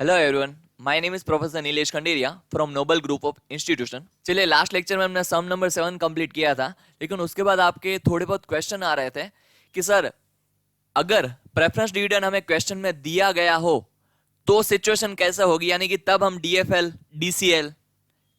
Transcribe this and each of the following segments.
Hello everyone, my name is professor Nilesh Khanderia from noble group of institution. चलिए, last lecture में हमने सम number 7 complete किया था, लेकिन उसके बाद आपके थोड़े बहुत क्वेश्चन आ रहे थे कि सर, अगर प्रेफरेंस डिविडेंड हमें क्वेश्चन में दिया गया हो तो सिचुएशन कैसे होगी, यानी कि तब हम डीएफएल डीसीएल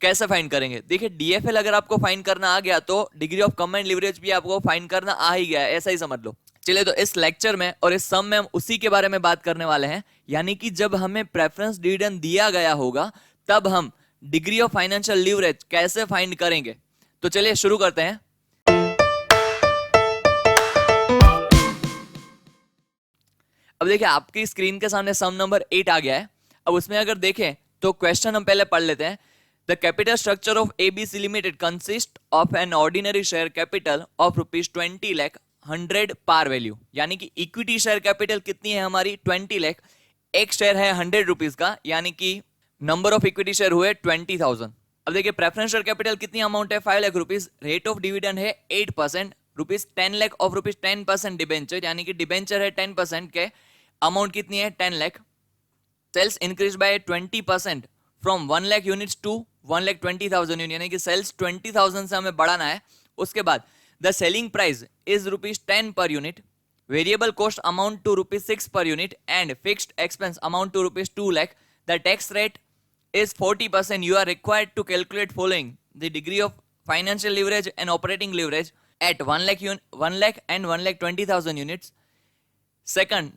कैसे फाइंड करेंगे। देखिए, डीएफएल अगर आपको फाइंड करना आ गया तो डिग्री ऑफ कंबाइंड लिवरेज भी आपको फाइंड करना आ ही गया है, ऐसा ही समझ लो। चलिए, तो इस लेक्चर में और इस सम में हम उसी के बारे में बात करने वाले हैं, यानी कि जब हमें प्रेफरेंस डिविडेंड दिया गया होगा तब हम डिग्री ऑफ फाइनेंशियल लिवरेज कैसे फाइंड करेंगे। तो चलिए शुरू करते हैं। अब देखिए, आपकी स्क्रीन के सामने सम नंबर 8 आ गया है। अब उसमें अगर देखें तो क्वेश्चन हम पहले पढ़ लेते हैं। The capital structure of ABC limited consist of an ordinary share capital of ₹20 lakh 100 par value, यानी कि इक्विटी शेयर कैपिटल कितनी है हमारी 20 लाख, एक शेयर है 100 रुपीज का, यानी कि नंबर ऑफ इक्विटी शेयर हुए 20,000। अब देखिए, प्रेफरेंस शेयर कैपिटल कितनी अमाउंट है 5 lakh rupees, rate of dividend है 8%, ₹10 लाख ऑफ ₹10% डिबेंचर, यानी कि डिबेंचर है 10% के, अमाउंट कितनी है 10 lakh. Sales increase by 20% from 1 lakh units to 1,20,000 unit, यानी कि सेल्स 20,000 से हमें बढ़ाना है। उसके बाद the selling price is ₹10 per unit, variable cost amount to ₹6 per unit and fixed expense amount to ₹2 lakh. The tax rate is 40%. You are required to calculate following: the degree of financial leverage and operating leverage at 1 lakh and 1,20,000 units. Second,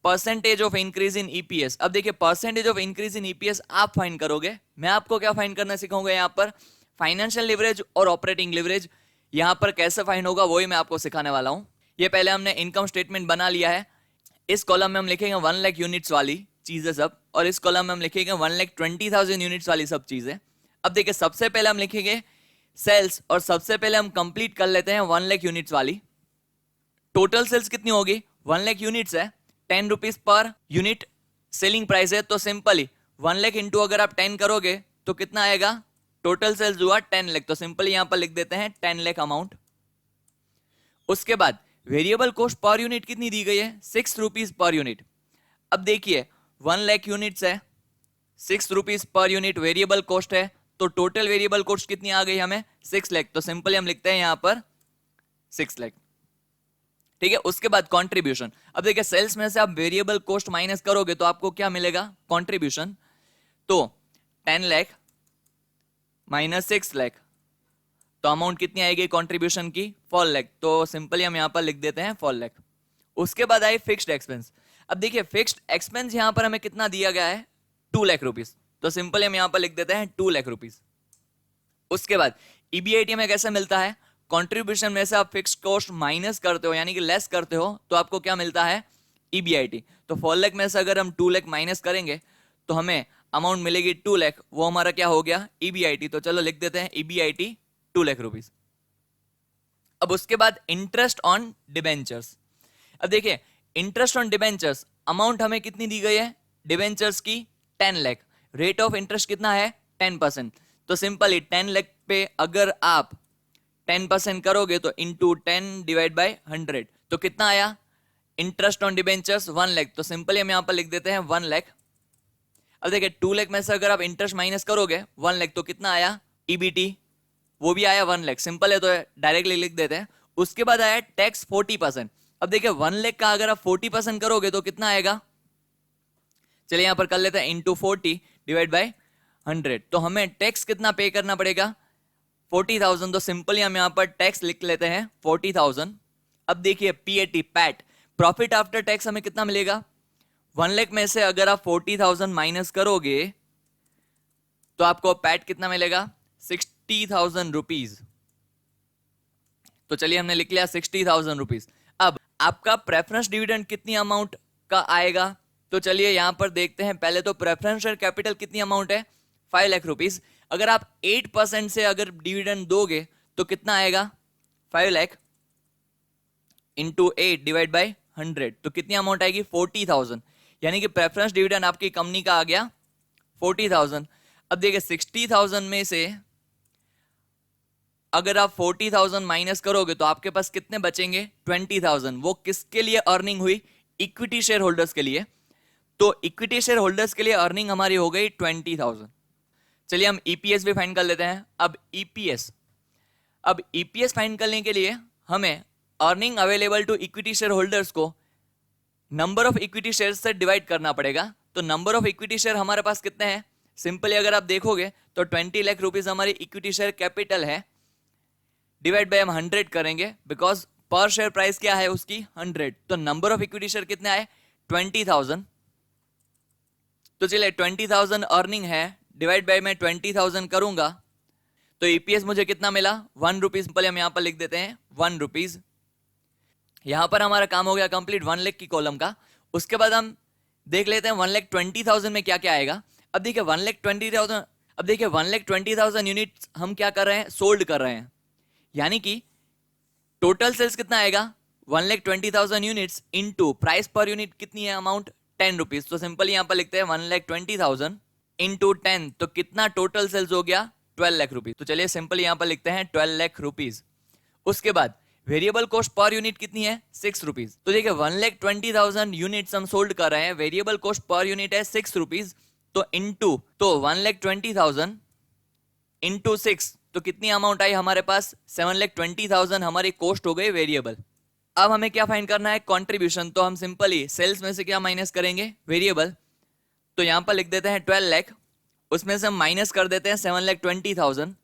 percentage of increase in EPS. अब देखिए, percentage of increase in EPS आप find करोगे, मैं आपको क्या find करना सिखाऊंगा यहाँ पर, फाइनेंशियल लिवरेज और ऑपरेटिंग लिवरेज यहाँ पर कैसे फाइंड होगा वही मैं आपको सिखाने वाला हूँ। ये पहले हमने इनकम स्टेटमेंट बना लिया है। इस कॉलम में हम लिखेंगे 1 लाख यूनिट्स वाली चीजें सब, और इस कॉलम में हम लिखेंगे 1,20,000 यूनिट्स वाली सब चीजें। अब देखिए, सबसे पहले हम लिखेंगे सेल्स, और सबसे पहले हम कंप्लीट कर लेते हैं 1 लाख यूनिट्स वाली। टोटल सेल्स कितनी होगी, 1 लाख यूनिट्स है, 10 rupees per unit selling price है, तो सिंपली 1 लाख इंटू अगर आप 10 करोगे तो कितना आएगा, टोटल सेल्स हुआ 10 लाख, तो सिंपली यहां पर लिख देते हैं 10 लाख अमाउंट। उसके बाद वेरिएबल कॉस्ट पर यूनिट कितनी दी गई है, 6 रुपीज पर यूनिट। अब देखिए, 1 लाख यूनिट्स है, 6 rupees per unit variable cost है, तो टोटल वेरिएबल कॉस्ट कितनी आ गई हमें 6 लाख, तो सिंपली हम लिखते हैं यहां पर 6 लाख। ठीक है, उसके बाद कंट्रीब्यूशन। अब देखिए, सेल्स में से आप वेरिएबल कॉस्ट माइनस करोगे तो आपको क्या मिलेगा, कंट्रीब्यूशन। तो 10 लाख माइनस 6 लाख, तो अमाउंट कितनी आएगी कंट्रीब्यूशन की, 4 लाख, तो सिंपली हम यहां पर लिख देते हैं 4 लाख। उसके बाद आए फिक्स्ड एक्सपेंस। अब देखिए, फिक्स्ड एक्सपेंस यहां पर हमें कितना दिया गया है 2 लाख रुपीज, तो सिंपली हम यहां पर लिख देते हैं 2 लाख रुपीज। उसके बाद ईबीआईटी में कैसे मिलता है, कंट्रीब्यूशन में से आप फिक्स कॉस्ट माइनस करते हो, यानी कि लेस करते हो, तो आपको क्या मिलता है ईबीआईटी। तो 4 लाख में से अगर हम 2 लाख माइनस करेंगे तो हमें अमाउंट मिलेगी 2 लाख, वो हमारा क्या हो गया ईबीआईटी। तो चलो लिख देते हैं ईबीआईटी 2 लाख रुपीज। अब उसके बाद इंटरेस्ट ऑन डिबेंचर्स। अब देखिए, इंटरेस्ट ऑन डिबेंचर्स अमाउंट हमें कितनी दी गई है डिबेंचर्स की 10 लाख, रेट ऑफ इंटरेस्ट कितना है 10%, तो सिंपली 10 लाख पे अगर आप 10% करोगे तो इंटू 10 डिवाइड बाय 100, तो कितना आया इंटरेस्ट ऑन डिबेंचर्स 1 लाख, तो सिंपली हम यहां पर लिख देते हैं 1 लाख। अब देखिए, 2 लाख में से अगर आप इंटरेस्ट माइनस करोगे 1 लाख, तो कितना आया ईबीटी, वो भी आया 1 लाख, सिंपल है तो डायरेक्टली लिख देते हैं। उसके बाद आया टैक्स 40%। अब देखिए, 1 लाख का अगर आप 40% करोगे तो कितना आएगा, चलिए यहां पर कर लेते हैं इंटू 40 डिवाइड बाय 100, तो हमें टैक्स कितना पे करना पड़ेगा 40,000, तो सिंपली हम यहां पर टैक्स लिख लेते हैं 40,000। अब देखिए, PAT PAT profit after tax हमें कितना मिलेगा, 1 लाख में से अगर आप 40,000 माइनस करोगे तो आपको पैट कितना मिलेगा 60,000 रुपीज। तो चलिए हमने लिख लिया 60,000 रुपीज। अब आपका प्रेफरेंस डिविडेंड कितनी अमाउंट का आएगा, तो चलिए यहां पर देखते हैं। पहले तो प्रेफरेंस शेयर कैपिटल कितनी अमाउंट है 5 लाख रुपीज, अगर आप 8% से अगर डिविडेंड दोगे तो कितना आएगा 5 लाख इंटू 8 डिवाइड बाय 100, तो कितनी अमाउंट आएगी 40,000, यानी कि प्रेफरेंस डिविडेंड आपकी कंपनी का आ गया 40,000। अब देखिए, 60,000 में से अगर आप 40,000 माइनस करोगे तो आपके पास कितने बचेंगे 20,000, वो किसके लिए अर्निंग हुई इक्विटी शेयर होल्डर्स के लिए। तो इक्विटी शेयर होल्डर्स के लिए अर्निंग हमारी हो गई 20,000। चलिए हम ईपीएस भी फाइंड कर लेते हैं। अब ईपीएस फाइंड करने के लिए हमें earning available to equity share holders को नंबर ऑफ इक्विटी शेयर से डिवाइड करना पड़ेगा। तो नंबर ऑफ इक्विटी शेयर हमारे पास कितने हैं, सिंपली अगर आप देखोगे तो 20 लाख रुपीज हमारी इक्विटी शेयर कैपिटल है, डिवाइड बाय हम 100 करेंगे बिकॉज पर शेयर प्राइस क्या है उसकी 100। तो नंबर ऑफ इक्विटी शेयर कितने आए 20,000। तो चलिए 20,000 अर्निंग है, डिवाइड बाय मैं 20,000 करूंगा तो ईपीएस मुझे कितना मिला 1 रुपीज। सिंपली हम यहां पर लिख देते हैं 1 रुपीज। यहां पर हमारा काम हो गया कंप्लीट 1 लाख की कॉलम का। उसके बाद हम देख लेते हैं 1,20,000 में क्या क्या आएगा। अब देखिए 1,20,000 यूनिट हम क्या कर रहे हैं, सोल्ड कर रहे हैं, यानी कि टोटल सेल्स कितना आएगा 1,20,000 units into price per unit कितनी है अमाउंट 10 रुपीज। तो सिंपल यहां पर लिखते हैं 1,20,000 इनटू 10, तो कितना टोटल सेल्स हो गया 12 लाख रुपीज। तो चलिए सिंपल यहां पर लिखते हैं 12 लाख रुपीज। उसके बाद वेरिएबल कॉस्ट पर यूनिट कितनी है 6 रुपीज। तो देखिए 1,20,000 यूनिट्स हम सोल्ड कर रहे हैं, वेरिएबल कॉस्ट पर यूनिट है 6 रुपीज। तो इनटू 1,20,000 इनटू 6 तो कितनी अमाउंट आई हमारे पास 7,20,000 हमारी कॉस्ट हो गई वेरिएबल। अब हमें क्या फाइंड करना है कंट्रीब्यूशन। तो हम सिंपली सेल्स में से क्या माइनस करेंगे वेरिएबल। तो यहां पर लिख देते हैं 12 लाख, उसमें से हम माइनस कर देते हैं 7,20,000।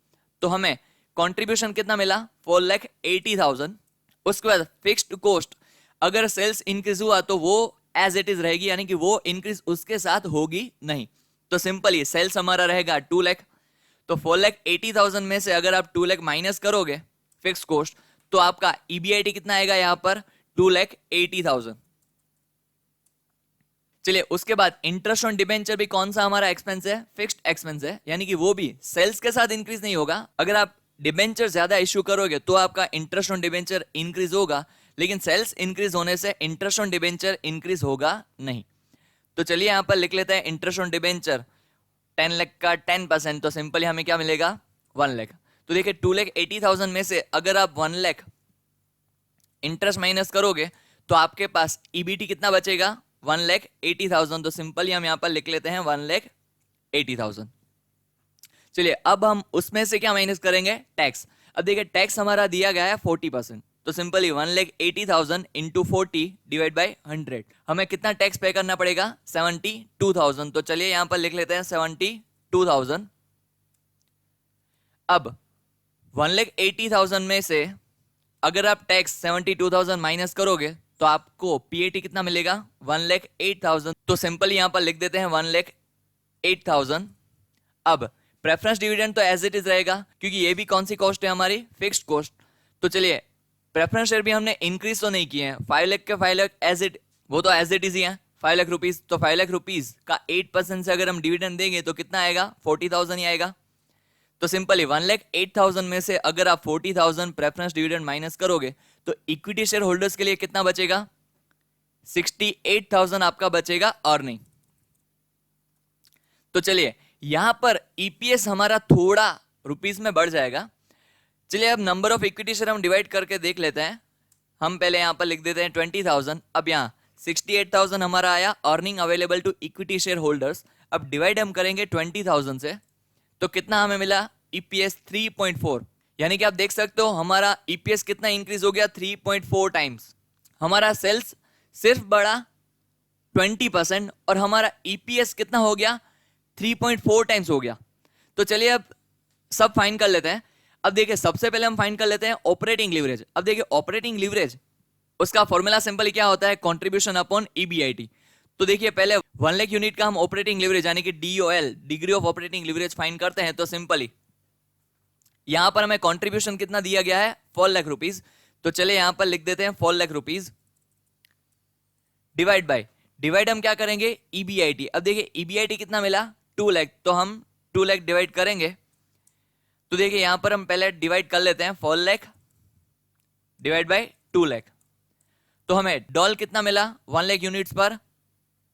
तो हमें कंट्रीब्यूशन कितना मिला 4,80,000। उसके बाद फिक्स्ड कॉस्ट अगर सेल्स इंक्रीज हुआ तो वो एज इट इज रहेगी, यानी कि वो इंक्रीज उसके साथ होगी नहीं। तो सिंपली सेल्स हमारा रहेगा 2 लाख। तो 4,80,000 में से अगर आप 2 लाख माइनस करोगे फिक्स कॉस्ट तो आपका ईबीआईटी कितना आएगा यहां पर 2,80,000। चलिए उसके बाद इंटरेस्ट ऑन डिबेंचर भी कौन सा हमारा एक्सपेंस है, फिक्स्ड एक्सपेंस है, यानी कि वो भी सेल्स के साथ इंक्रीज नहीं होगा। अगर आप डिबेंचर ज्यादा इश्यू करोगे तो आपका इंटरेस्ट ऑन डिबेंचर इंक्रीज होगा, लेकिन सेल्स इंक्रीज होने से इंटरेस्ट ऑन डिबेंचर इंक्रीज होगा नहीं। तो चलिए यहां पर लिख लेते हैं इंटरेस्ट ऑन डिबेंचर 10 लाख का 10%। तो सिंपली हमें क्या मिलेगा 1 लाख। तो देखिए 2,80,000 में से अगर आप 1 लाख इंटरेस्ट माइनस करोगे तो आपके पास ईबीटी कितना बचेगा 1,80,000। तो सिंपली हम यहां पर लिख लेते हैं 1,80,000। चलिए अब हम उसमें से क्या माइनस करेंगे टैक्स। अब देखिए टैक्स हमारा दिया गया है 40%। तो सिंपली 1,80,000 इंटू 40 डिवाइड बाई 100 हमें कितना टैक्स पे करना पड़ेगा 72,000। तो चलिए यहां पर लिख लेते हैं 72,000। अब 1,80,000 में से अगर आप टैक्स 72,000 माइनस करोगे तो आपको पीएटी कितना मिलेगा 1,08,000। तो सिंपल यहां पर लिख देते हैं 1,08,000। अब प्रेफरेंस डिविडेंड तो एज इट इज रहेगा क्योंकि ये भी कौन सी कॉस्ट है हमारी फिक्स्ड कॉस्ट। तो चलिए प्रेफरेंस शेयर भी हमने इंक्रीज तो नहीं किए हैं, 5 लाख के 5 लाख एज इट, वो तो एज इट इज ही है 5 लाख रुपीज। तो 5 लाख रुपीज का 8% से अगर हम डिविडेंड देंगे तो कितना आएगा 40,000 ही आएगा। तो सिंपली 1,08,000 में से अगर आप 40,000 प्रेफरेंस डिविडेंड माइनस करोगे तो इक्विटी शेयर होल्डर्स के लिए कितना बचेगा 68,000 आपका बचेगा अर्निंग। तो चलिए यहां पर ईपीएस हमारा थोड़ा रुपीस में बढ़ जाएगा। चलिए अब नंबर ऑफ इक्विटी शेयर हम डिवाइड करके देख लेते हैं। हम पहले यहां पर लिख देते हैं 20,000। अब यहां 68,000 हमारा आया earning available to equity share holders. अब डिवाइड हम करेंगे 20,000 से तो कितना हमें मिला ईपीएस 3.4, यानी कि आप देख सकते हो हमारा ईपीएस कितना इंक्रीज हो गया 3.4 टाइम्स। हमारा सेल्स सिर्फ बढ़ा 20% और हमारा ईपीएस कितना हो गया 3.4 टाइम्स हो गया। तो चलिए अब सब फाइंड कर लेते हैं। अब देखिए सबसे पहले हम फाइंड कर लेते हैं ऑपरेटिंग लीवरेज। अब देखिए ऑपरेटिंग लीवरेज उसका फॉर्मूला सिंपली क्या होता है कंट्रीब्यूशन अपॉन ईबीआईटी। तो देखिए पहले 1 लाख यूनिट का हम ऑपरेटिंग लीवरेज यानी कि DOL degree of operating leverage find करते हैं। तो सिंपली यहां पर हमें कंट्रीब्यूशन कितना दिया गया है 4 लाख रुपीज। तो चले यहां पर लिख देते हैं 4 lakh rupees divide by divide हम क्या करेंगे ईबीआईटी। अब देखिए ईबीआईटी कितना मिला 2 लाख, तो हम 2 लाख डिवाइड करेंगे। तो देखिए यहां पर हम पहले डिवाइड कर लेते हैं 4 लाख डिवाइड बाय 2 लाख। तो हमें डॉल कितना मिला 1 लाख यूनिट्स पर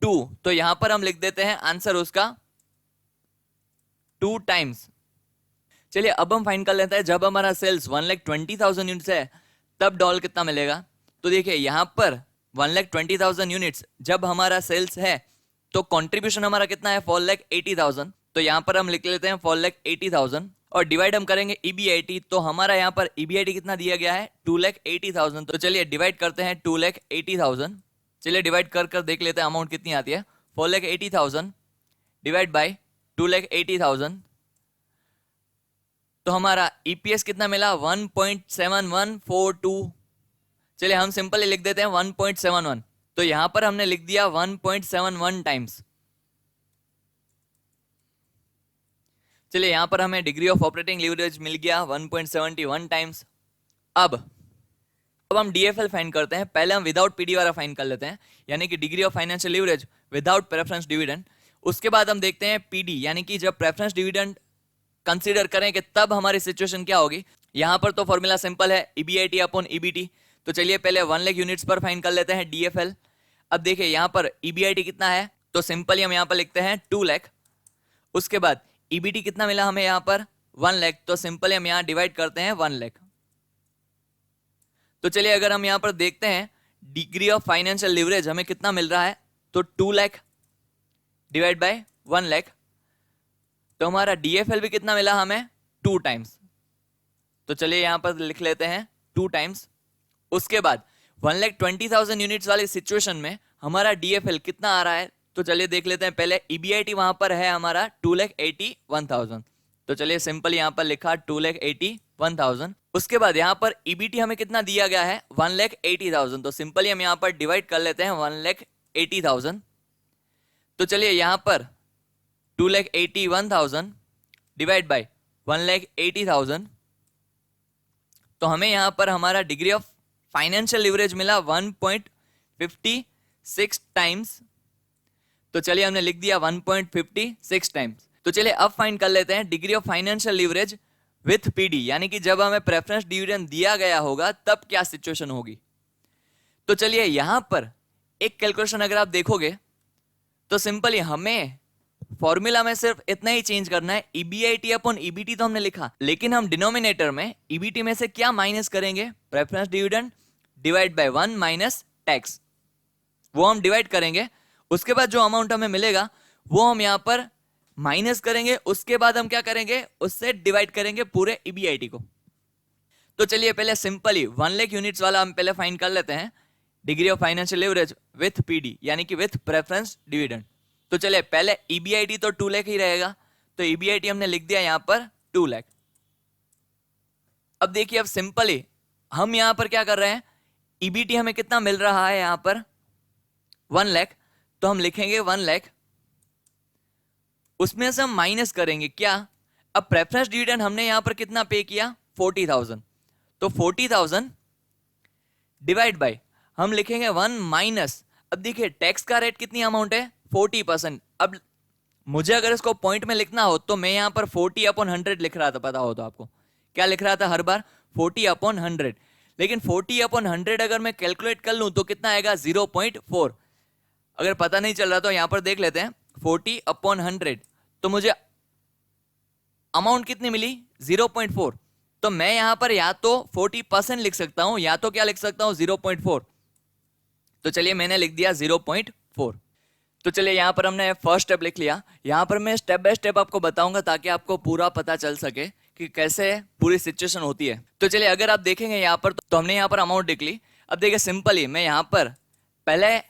2। तो यहां पर हम लिख देते हैं आंसर उसका 2 टाइम्स। चलिए अब हम फाइंड कर लेते हैं जब हमारा सेल्स 1,20,000 यूनिट्स है तब डॉल कितना मिलेगा। तो देखिए यहां पर 1,20,000 यूनिट्स जब हमारा सेल्स है तो कंट्रीब्यूशन हमारा कितना है 4,80,000, तो यहाँ पर हम लिख लेते हैं 4,80,000 और डिवाइड हम करेंगे EBIT, तो हमारा यहाँ पर EBIT कितना दिया गया है 2,80,000। तो चलिए डिवाइड करते हैं 2,80,000, चलिए डिवाइड कर कर देख लेते हैं अमाउंट कितनी आती है। 4,80,000 डिवाइड बाई 2,80,000, तो हमारा EPS कितना मिला 1.7142। चलिए हम सिंपली लिख देते हैं 1.71, तो यहां पर हमने लिख दिया 1.71 टाइम्स। चलिए यहां पर हमें डिग्री ऑफ ऑपरेटिंग लीवरेज मिल गया 1.71 टाइम्स। अब हम DFL फाइंड करते हैं। पहले हम विदाउट PD वाला फाइंड कर लेते हैं, यानी कि degree of financial leverage without preference dividend. उसके बाद हम देखते हैं PD, यानी कि जब प्रेफरेंस डिविडेंड कंसीडर करेंगे तब हमारी सिचुएशन क्या होगी। यहां पर तो फॉर्मूला सिंपल है EBIT अपॉन EBT। तो चलिए पहले 1 लाख यूनिट्स पर फाइंड कर लेते हैं DFL। अब देखिए यहां पर EBIT कितना है, तो सिंपली हम यहां पर लिखते हैं 2 लाख। उसके बाद EBT कितना मिला हमें यहां पर 1 लाख, तो सिंपली हम यहां डिवाइड करते हैं 1 लाख। तो चलिए अगर हम यहां पर देखते हैं डिग्री ऑफ फाइनेंशियल लीवरेज हमें कितना मिल रहा है, तो 2 लाख डिवाइड बाय 1 लाख, तो हमारा DFL भी कितना मिला हमें 2 टाइम्स। तो चलिए यहां पर लिख लेते हैं 2 टाइम्स। उसके बाद 1,20,000 यूनिट्स वाली सिचुएशन में हमारा DFL कितना आ रहा है, तो चलिए देख लेते हैं। पहले EBIT वहां पर है हमारा 2,81,000, तो चलिए सिंपल यहां पर लिखा 2,81,000। उसके बाद यहां पर EBT हमें कितना दिया गया है 1,80,000, तो सिंपली हम यहां पर डिवाइड कर लेते हैं 1,80,000। तो चलिए यहां पर 2,81,000 डिवाइड बाय 1,80,000, तो हमें यहां पर हमारा डिग्री ऑफ फाइनेंशियल लीवरेज मिला 1.56 टाइम्स। तो चलिए हमने लिख दिया 1.56 टाइम्स। तो चलिए अब फाइंड कर लेते हैं degree of financial leverage with PD, यानी कि जब हमें प्रेफरेंस डिविडेंड दिया गया होगा तब क्या सिचुएशन होगी। तो चलिए यहां पर एक कैलकुलेशन अगर आप देखोगे तो सिंपली हमें फॉर्मूला में सिर्फ इतना ही चेंज करना है, EBIT अपॉन EBT तो हमने लिखा, लेकिन हम डिनोमिनेटर में EBT में से क्या माइनस करेंगे, preference dividend divide by 1 minus tax, वो हम डिवाइड करेंगे। उसके बाद जो अमाउंट हमें मिलेगा वो हम यहां पर माइनस करेंगे। उसके बाद हम क्या करेंगे, उससे डिवाइड करेंगे पूरे EBIT को। तो चलिए पहले सिंपली 1 लाख यूनिट्स वाला हम पहले फाइंड कर लेते हैं, degree of financial leverage with PD, यानी कि विथ प्रेफरेंस डिविडेंड। तो चलिए पहले EBIT तो 2 लाख ही रहेगा, तो EBIT हमने लिख दिया यहां पर 2 लाख। अब देखिए अब सिंपली हम यहां पर क्या कर रहे हैं, EBT हमें कितना मिल रहा है यहां पर 1 लाख, तो हम लिखेंगे 1 लाख, उसमें से हम माइनस करेंगे क्या, अब प्रेफरेंस डिविडेंड हमने यहां पर कितना पे किया 40,000, तो 40,000 डिवाइड बाय हम लिखेंगे 1 माइनस, अब देखिए टैक्स का रेट कितनी अमाउंट है 40%। अब मुझे अगर इसको पॉइंट में लिखना हो तो मैं यहां पर 40/100 लिख रहा था, पता हो तो आपको क्या लिख रहा था हर बार 40/100, लेकिन 40/100 अगर मैं कैलकुलेट कर लूं तो कितना आएगा 0.4। अगर पता नहीं चल रहा तो यहां पर देख लेते हैं 40/100, तो मुझे अमाउंट कितनी मिली 0.4। तो मैं यहां पर या तो 40% लिख सकता हूं या तो क्या लिख सकता हूं 0.4। तो चलिए मैंने लिख दिया 0.4। तो चलिए यहां पर हमने फर्स्ट स्टेप लिख लिया। यहां पर मैं स्टेप बाय स्टेप आपको बताऊंगा ताकि आपको पूरा पता चल सके कि कैसे पूरी सिचुएशन होती है। तो चलिए अगर आप देखेंगे यहां पर तो हमने यहां पर अमाउंट लिख ली। अब देखिए सिंपली मैं यहां पर पहले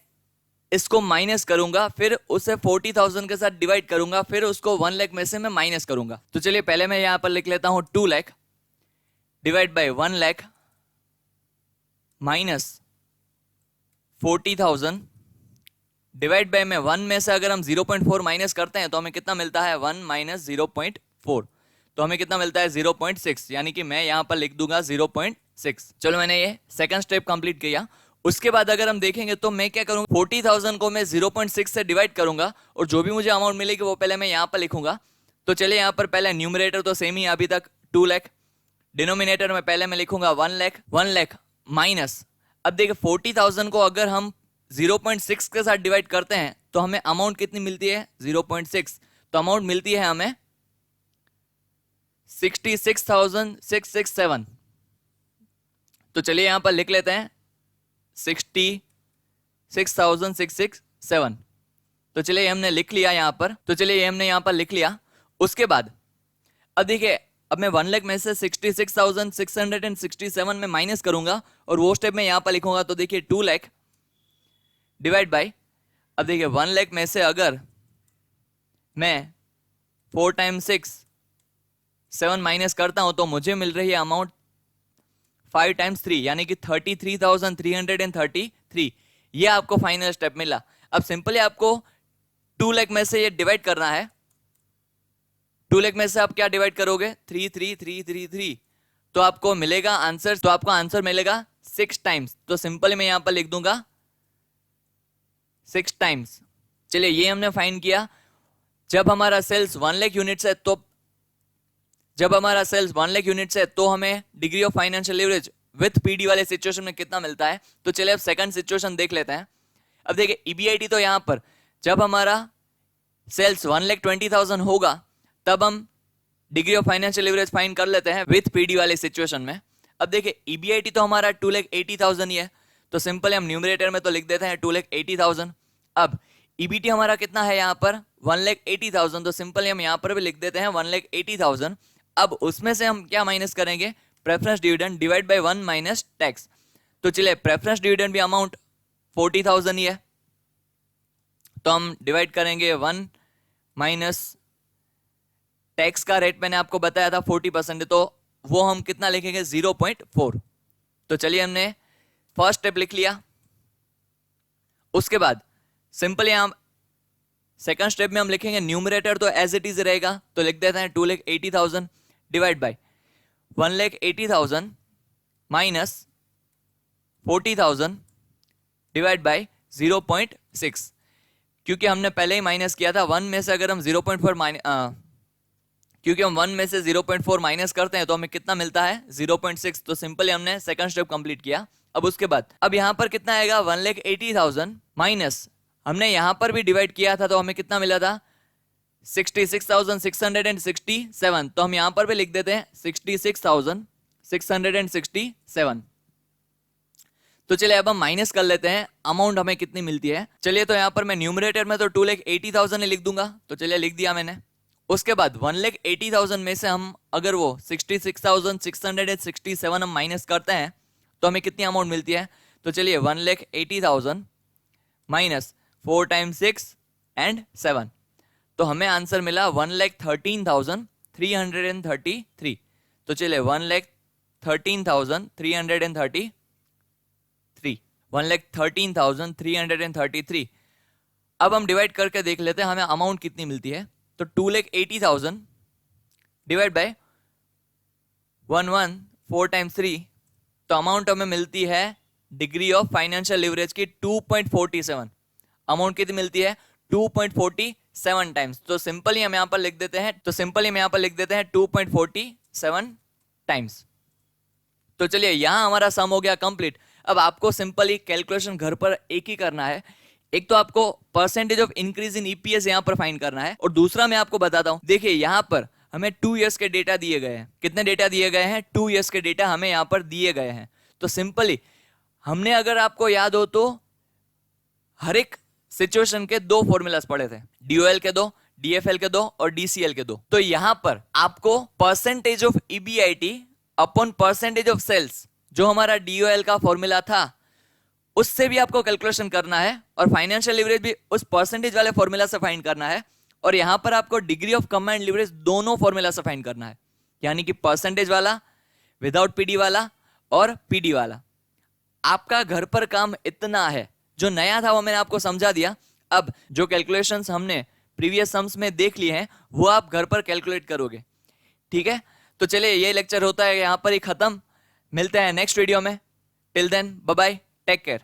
इसको माइनस करूंगा, फिर उसे 40,000 के साथ डिवाइड करूंगा, फिर उसको 1 लाख में से मैं माइनस करूंगा। तो चलिए पहले मैं यहां पर लिख लेता हूं 2 lakh divide by 1 lakh minus 40,000 divide by में 1 में से अगर हम 0.4 माइनस करते हैं तो हमें कितना मिलता है 1 माइनस 0.4, तो हमें कितना मिलता है 0.6, यानी कि मैं यहां पर लिख दूंगा 0.6। चलो मैंने ये सेकंड स्टेप कंप्लीट किया। उसके बाद अगर हम देखेंगे तो मैं क्या करूंगा 40,000 को मैं 0.6 से डिवाइड करूंगा और जो भी मुझे अमाउंट मिलेगी वो पहले मैं यहां पर लिखूंगा। तो चलिए यहां पर पहले न्यूमरेटर तो सेम ही अभी तक 2 लाख, डिनोमिनेटर में पहले मैं लिखूंगा 1 लाख माइनस, अब देखिए 40,000 को अगर हम 0.6 के साथ डिवाइड करते हैं तो हमें अमाउंट कितनी मिलती है 0.6, तो अमाउंट मिलती है हमें 66,667। तो चलिए यहां पर लिख लेते हैं 66,667। तो चलिए ये हमने लिख लिया यहाँ पर, तो चलिए ये हमने यहाँ पर लिख लिया। उसके बाद अब देखिए, अब मैं 1 लाख में से 66,667 में माइनस करूंगा और वो स्टेप में यहाँ पर लिखूंगा। तो देखिए 2 लाख डिवाइड बाय, अब देखिए 1 लाख में से अगर मैं 4 टाइम्स 6 7 माइनस करता हूं तो मुझे मिल रही है अमाउंट 5 टाइम्स 3 यानी कि 33,333। ये आपको फाइनल स्टेप मिला। अब सिंपली आपको 2 लाख में से ये डिवाइड करना है। 2 लाख में से आप क्या डिवाइड करोगे? 33333, तो आपको मिलेगा आंसर, तो आपको आंसर मिलेगा 6 टाइम्स। तो सिंपली मैं यहां पर लिख दूंगा 6 टाइम्स। चलिए ये हमने फाइंड किया। जब हमारा सेल्स 1 लाख यूनिट्स है तो हमें degree of financial leverage with PD वाले सिचुएशन में कितना मिलता है। तो चलिए अब सेकंड सिचुएशन देख लेते हैं। अब देखिए ईबीआईटी तो यहां पर जब हमारा सेल्स 1,20,000 होगा तब हम degree of financial leverage find कर लेते हैं विथ पीडी वाले सिचुएशन में। अब देखिए ईबीआईटी तो हमारा 2,80,000 ही है, तो सिंपल हम न्यूमरेटर में तो लिख देते हैं 2,80,000। अब ईबीटी हमारा कितना है यहाँ पर? 1,80,000, तो सिंपल हम यहाँ पर भी लिख देते हैं 1,80,000। अब उसमें से हम क्या माइनस करेंगे? Preference dividend divide by 1 minus tax. तो चलिए प्रेफरेंस डिविडेंड भी अमाउंट 40,000 ही है, तो हम डिवाइड करेंगे 1 माइनस टैक्स का रेट मैंने आपको बताया था 40%, तो वो हम कितना लिखेंगे? 0.4। तो चलिए हमने फर्स्ट स्टेप लिख लिया। उसके बाद सिंपली हम सेकंड स्टेप में हम लिखेंगे न्यूमरेटर तो एज इट इज रहेगा, तो लिख देते हैं 2,80,000 divide by 1,80,000 minus 40,000 divide by 0.6। क्योंकि हमने पहले ही माइनस किया था 1 में से, अगर हम 0.4 माइनस करते हैं तो हमें कितना मिलता है? 0.6। तो सिंपली हमने सेकंड स्टेप कंप्लीट किया। अब उसके बाद अब यहां पर कितना आएगा? 1,80,000 माइनस हमने यहां पर भी डिवाइड किया था तो हमें कितना मिला था? 66,667। तो हम यहां पर भी लिख देते हैं 66,667। तो चलिए अब हम माइनस कर लेते हैं अमाउंट हमें कितनी मिलती है। चलिए तो यहां पर मैं न्यूमरेटर में तो 2,80,000 लिख दूंगा, तो चलिए लिख दिया मैंने। उसके बाद 1,80,000 में से हम अगर वो 66,667 हम माइनस करते हैं तो हमें कितनी अमाउंट मिलती है? तो चलिए 1,80,000 माइनस 4 टाइम्स 6 एंड 7, तो हमें आंसर मिला 1,13,333। तो चलिए 1,13,333 1,13,333। अब हम डिवाइड करके देख लेते हैं हमें अमाउंट कितनी मिलती है। तो 2,80,000 डिवाइड बाय 4 टाइम्स 3, तो अमाउंट हमें मिलती है डिग्री ऑफ फाइनेंशियल लीवरेज की 2.47। अमाउंट कितनी मिलती है? 2.47 टाइम्स। तो सिंपली हम यहां पर लिख देते हैं 2.47 टाइम्स। तो चलिए यहां हमारा सम हो गया कंप्लीट। अब आपको सिंपली कैलकुलेशन घर पर एक ही करना है। एक तो आपको percentage of increase in EPS यहां पर फाइंड करना है, और दूसरा मैं आपको बताता हूं। देखिए यहां पर हमें 2 इयर्स के डेटा दिए गए हैं। कितने डेटा दिए गए हैं? 2 इयर्स के डेटा हमें यहां पर दिए गए हैं। तो सिंपली हमने, अगर आपको याद हो तो, हर एक सिचुएशन के 2 फॉर्मूलास पढ़े थे, डीओएल के 2, डीएफएल के 2 और डीसीएल के 2। तो यहां पर आपको percentage of EBIT upon percentage of sales, जो हमारा डीओएल का फॉर्मूला था, उससे भी आपको कैलकुलेशन करना है, और फाइनेंशियल लीवरेज भी उस परसेंटेज वाले फॉर्मूला से फाइंड करना है। और यहां पर आपको डिग्री ऑफ कंबाइंड लीवरेज दोनों फॉर्मूला से फाइंड करना है, यानी कि परसेंटेज वाला, विदाउट पीडी वाला और पीडी वाला। आपका घर पर काम इतना है। जो नया था वो मैंने आपको समझा दिया। अब जो कैलकुलेशंस हमने प्रीवियस सम्स में देख लिए हैं वो आप घर पर कैलकुलेट करोगे, ठीक है। तो चलिए ये लेक्चर होता है यहां पर ही खत्म। मिलते हैं नेक्स्ट वीडियो में। Till then bye bye, take care.